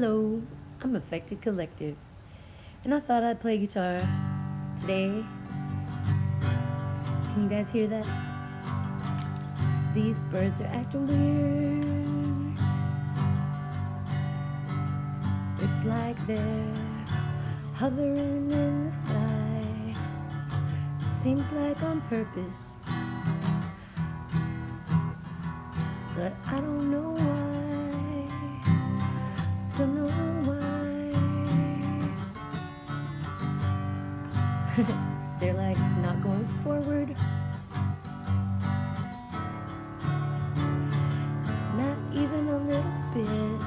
Hello, I'm Affected Collective, and I thought I'd play guitar today. Can you guys hear that? These birds are acting weird. It's like they're hovering in the sky. Seems like on purpose, but I don't know why. Don't know why. They're like not going forward. Not even a little bit.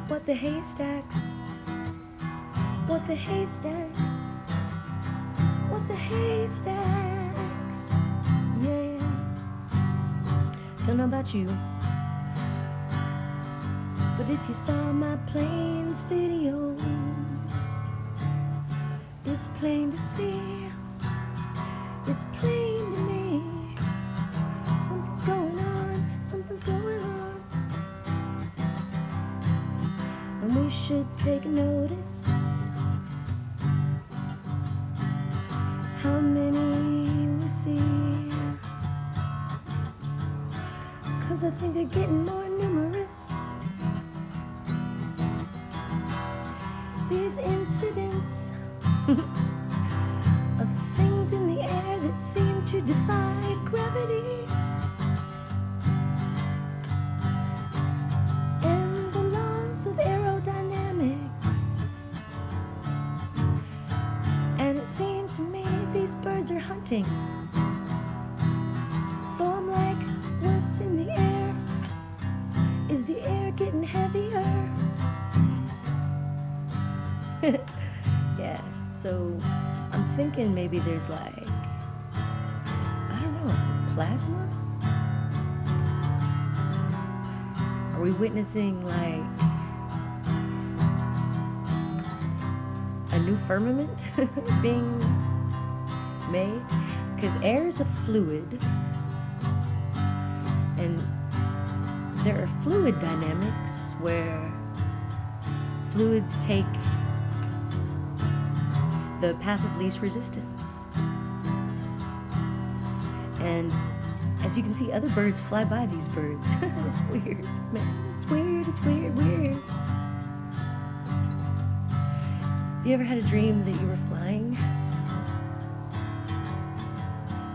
What the haystacks? What the haystacks? What the haystacks? Yeah. Don't know about you, but if you saw my planes video, it's plain to see, it's plain to me. Something's going on, something's going on. And we should take notice. How many we see? 'Cause I think they're getting more numerous. These incidents of things in the air that seem to defy gravity and the laws of aerodynamics. And it seems to me these birds are hunting. So I'm like, what's in the air? Is the air getting heavier? Yeah, so I'm thinking maybe there's like, I don't know, plasma? Are we witnessing like a new firmament being made? Because air is a fluid, and there are fluid dynamics where fluids take the path of least resistance. And as you can see, other birds fly by these birds. It's weird, man. It's weird, it's weird, weird. Have you ever had a dream that you were flying?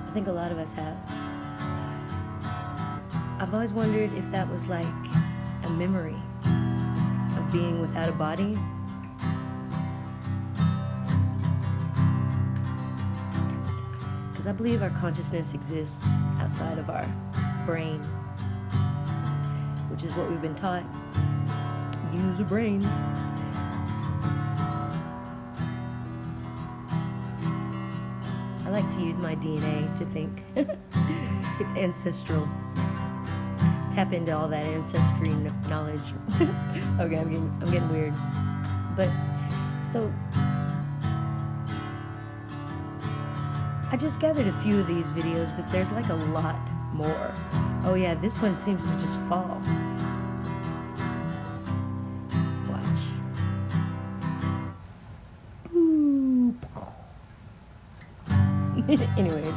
I think a lot of us have. I've always wondered if that was like a memory of being without a body. Because I believe our consciousness exists outside of our brain, which is what we've been taught. Use a brain. I like to use my DNA to think. It's ancestral. Tap into all that ancestry knowledge. Okay, I'm getting weird. But so I just gathered a few of these videos, but there's like a lot more. Oh yeah, this one seems to just fall. Watch. Ooh. Anyways.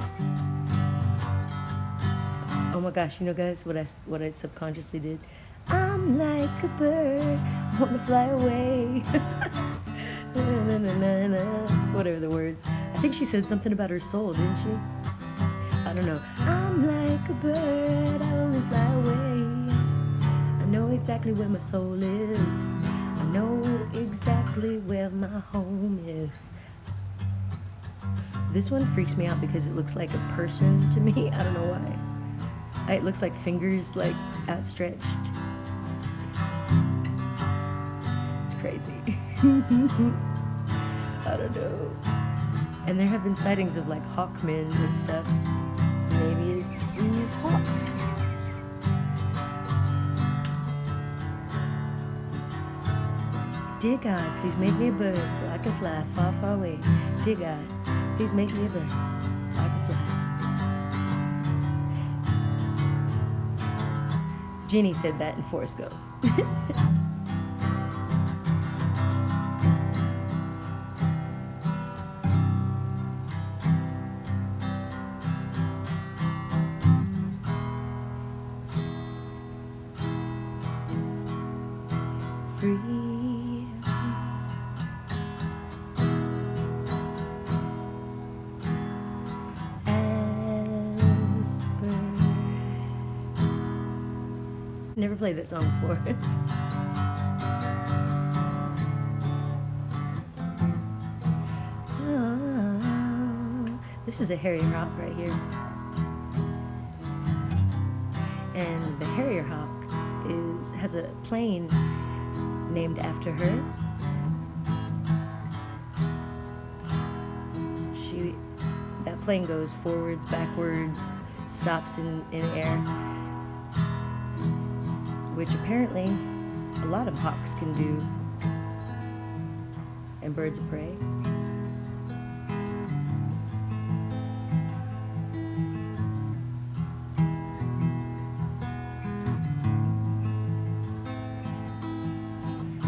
Oh my gosh, you know guys, what I subconsciously did? I'm like a bird, I wanna fly away. Na, na, na, na. Whatever the words. I think she said something about her soul, didn't she? I don't know. I'm like a bird, I only fly away. I know exactly where my soul is. I know exactly where my home is. This one freaks me out because it looks like a person to me. I don't know why. It looks like fingers like outstretched. It's crazy. I don't know. And there have been sightings of like hawkmen and stuff. Maybe it's these hawks. Dear God, please make me a bird so I can fly far, far away. Dear God, please make me a bird so I can fly. Jenny said that in Forrest Gump. Free as bird. Never played that song before. Oh, this is a Harrier hawk right here. And the Harrier hawk has a plane named after her. That plane goes forwards, backwards, stops in air, which apparently a lot of hawks can do, and birds of prey.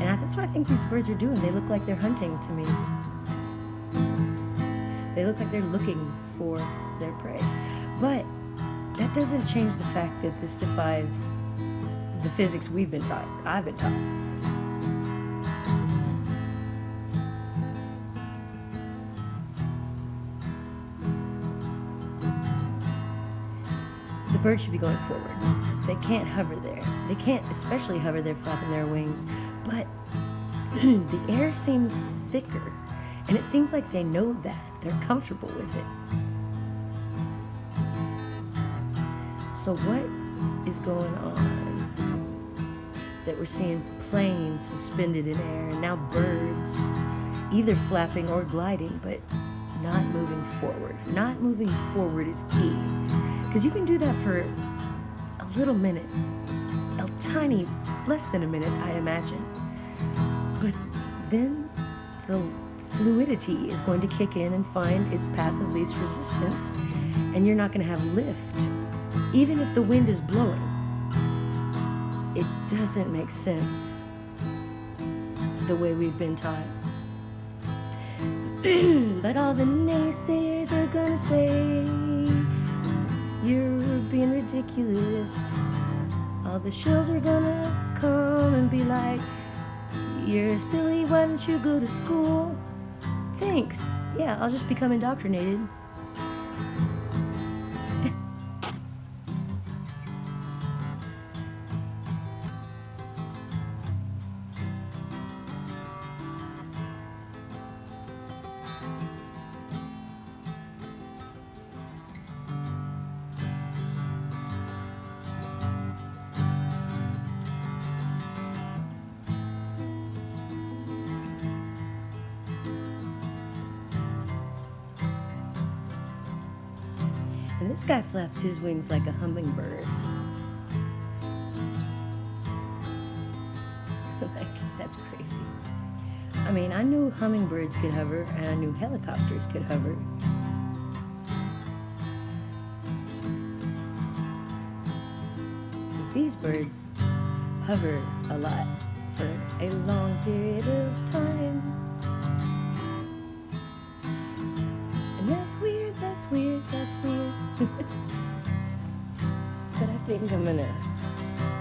And that's what I think these birds are doing. They look like they're hunting to me. They look like they're looking for their prey. But that doesn't change the fact that this defies the physics we've been taught, I've been taught. The bird should be going forward. They can't hover there. They can't especially hover there flapping their wings. But the air seems thicker, and it seems like they know that. They're comfortable with it. So what is going on that we're seeing planes suspended in air, and now birds either flapping or gliding, but not moving forward? Not moving forward is key, because you can do that for a little minute, a tiny, less than a minute, I imagine. But then the fluidity is going to kick in and find its path of least resistance, and you're not going to have lift. Even if the wind is blowing, it doesn't make sense the way we've been taught. But all the naysayers are gonna say you're being ridiculous. All the shows are gonna come and be like, you're silly, why don't you go to school? Thanks. Yeah, I'll just become indoctrinated. And this guy flaps his wings like a hummingbird. Like, that's crazy. I mean, I knew hummingbirds could hover, and I knew helicopters could hover. But these birds hover a lot for a long period of time. And that's weird, that's weird, that's weird. But I think I'm gonna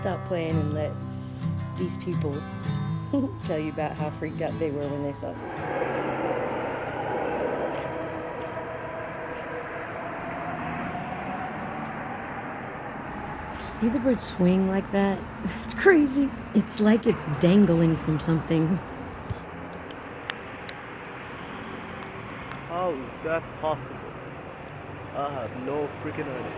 stop playing and let these people tell you about how freaked out they were when they saw this. See the bird swing like that? It's crazy. It's like it's dangling from something. How is that possible? I have no freaking idea.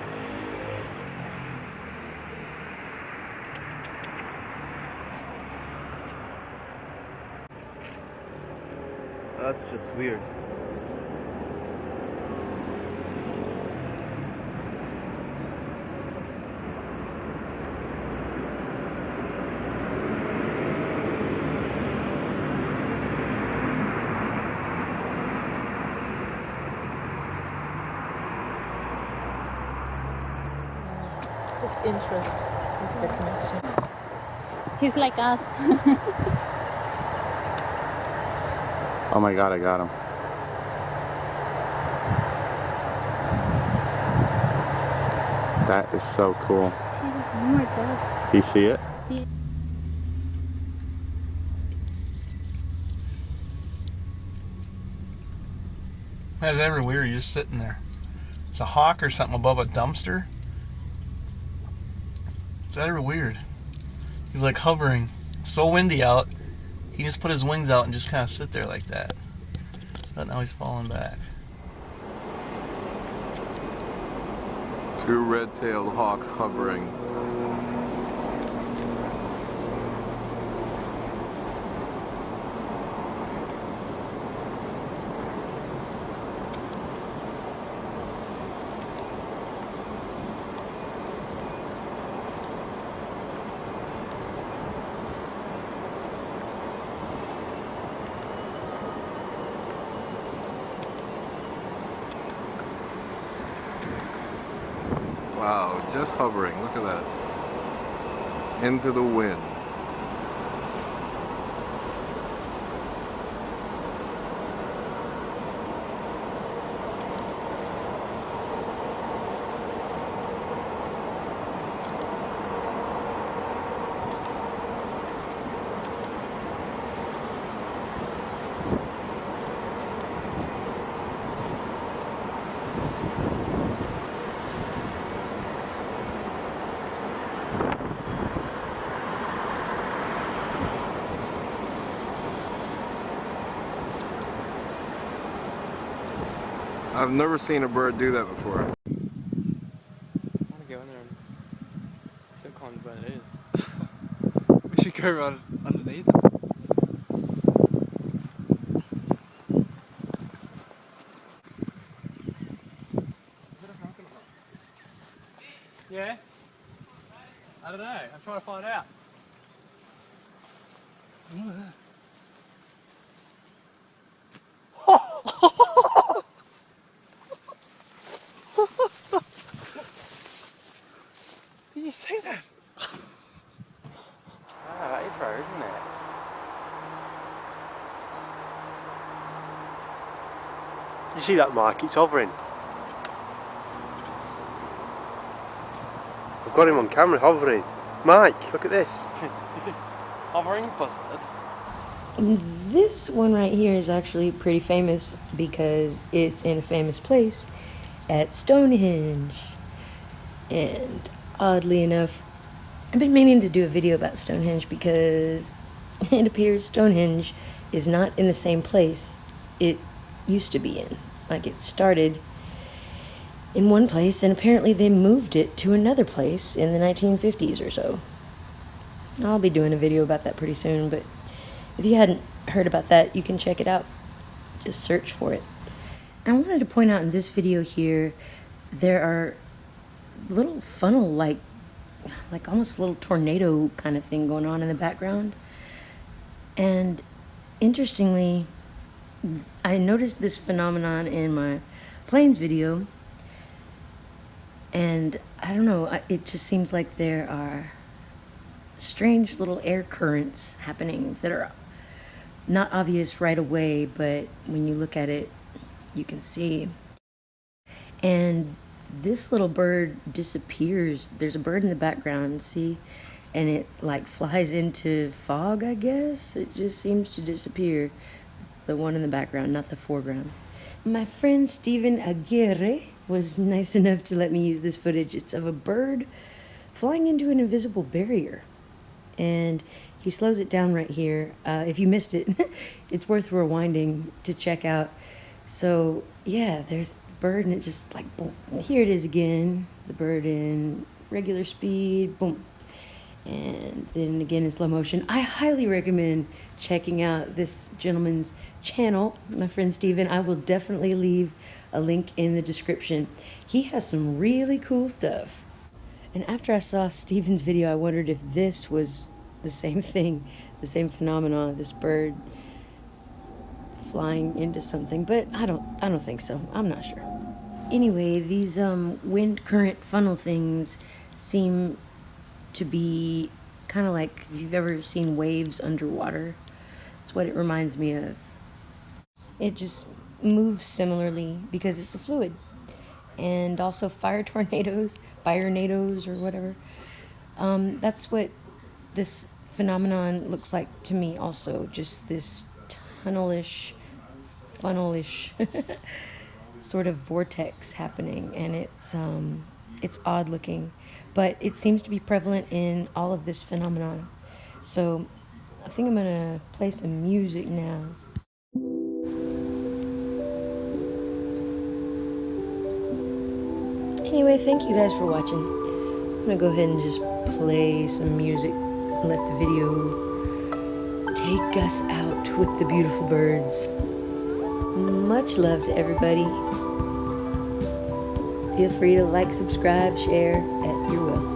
That's just weird. Just interest the connection. He's like us. Oh my god, I got him. That is so cool. Oh my god. Do you see it? Yeah. That's ever weird, you're just sitting there. It's a hawk or something above a dumpster. It's ever weird. He's like hovering. It's so windy out. He just put his wings out and just kind of sit there like that. But now he's falling back. 2 red-tailed hawks hovering. Wow, just hovering, look at that. Into the wind. I've never seen a bird do that before. I want to go in there and see how calm but it is. We should go around underneath. Yeah? I don't know. I'm trying to find out. Did you see that? Ah, that is rare, isn't it? You see that, Mike? It's hovering. I've got him on camera hovering. Mike, look at this. Hovering busted. This one right here is actually pretty famous because it's in a famous place at Stonehenge. And oddly enough, I've been meaning to do a video about Stonehenge because it appears Stonehenge is not in the same place it used to be in. Like, it started in one place and apparently they moved it to another place in the 1950s or so. I'll be doing a video about that pretty soon, but if you hadn't heard about that, you can check it out. Just search for it. I wanted to point out in this video here, there are little funnel like almost a little tornado kind of thing going on in the background. And interestingly, I noticed this phenomenon in my planes video, and I don't know, it just seems like there are strange little air currents happening that are not obvious right away, but when you look at it, you can see. And this little bird disappears. There's a bird in the background, see? And it like flies into fog, I guess. It just seems to disappear. The one in the background, not the foreground. My friend Steven Aguirre was nice enough to let me use this footage. It's of a bird flying into an invisible barrier. And he slows it down right here. If you missed it, it's worth rewinding to check out. So yeah, there's the bird and it just like, boom. Here it is again. The bird in regular speed, boom. And then again in slow motion. I highly recommend checking out this gentleman's channel, my friend Steven. I will definitely leave a link in the description. He has some really cool stuff. And after I saw Steven's video, I wondered if this was the same thing, the same phenomenon, this bird flying into something, but I don't think so. I'm not sure. Anyway, these wind current funnel things seem to be kind of like, if you've ever seen waves underwater, that's what it reminds me of. It just moves similarly because it's a fluid. And also fire tornadoes or whatever. That's what this phenomenon looks like to me also. Just this tunnelish, funnelish sort of vortex happening. And it's odd looking. But it seems to be prevalent in all of this phenomenon. So I think I'm gonna play some music now. Anyway, thank you guys for watching. I'm gonna go ahead and just play some music and let the video take us out with the beautiful birds. Much love to everybody. Feel free to like, subscribe, share at your will.